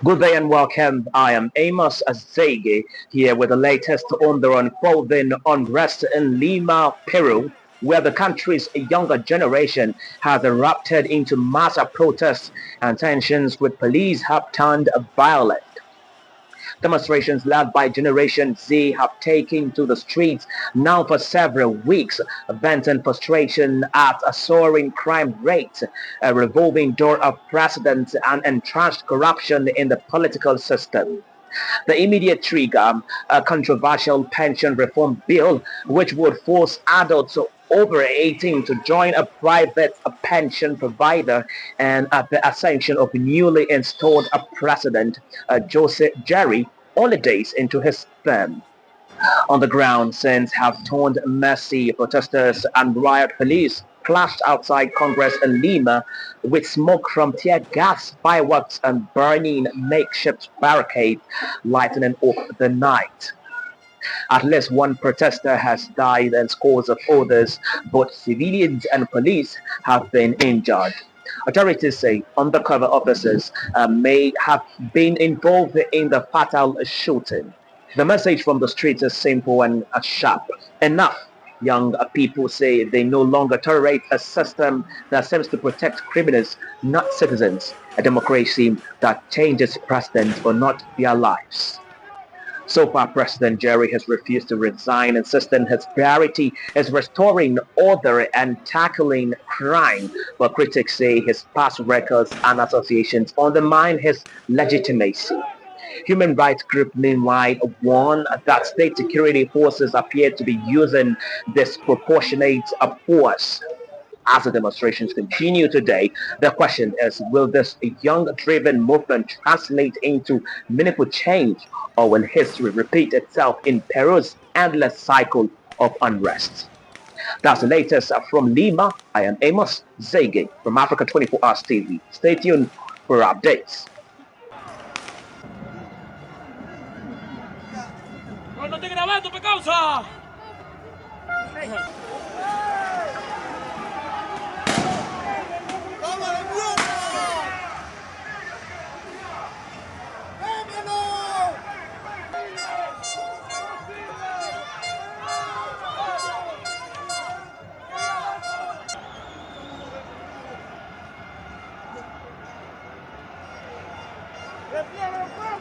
Good day and welcome. I am Amos Azege here with the latest on the unfolding unrest in Lima, Peru, where the country's younger generation has erupted into mass protests and tensions with police have turned violent. Demonstrations led by Generation Z have taken to the streets now for several weeks, venting frustration at a soaring crime rate, a revolving door of precedent and entrenched corruption in the political system. The immediate trigger, a controversial pension reform bill, which would force adults over 18 to join a private pension provider, and the ascension of newly installed President Joseph Jerry only days into his term. On the ground, scenes have turned messy. Protesters and riot police clashed outside Congress in Lima with smoke from tear gas, fireworks and burning makeshift barricades lightening up the night. At least one protester has died and scores of others, both civilians and police, have been injured. Authorities say undercover officers may have been involved in the fatal shooting. The message from the streets is simple and sharp. Enough. Young people say they no longer tolerate a system that seems to protect criminals, not citizens. A democracy that changes presidents but not their lives. So far, President Jerry has refused to resign, insisting his priority is restoring order and tackling crime. But critics say his past records and associations undermine his legitimacy. Human rights group, meanwhile, warn that state security forces appear to be using disproportionate force. As the demonstrations continue today, the question is, will this young driven movement translate into meaningful change, or will history repeat itself in Peru's endless cycle of unrest? That's the latest from Lima. I am Amos Zege from Africa 24 Hours TV. Stay tuned for updates. No estoy grabando, pe causa. ¡Defiende el pueblo!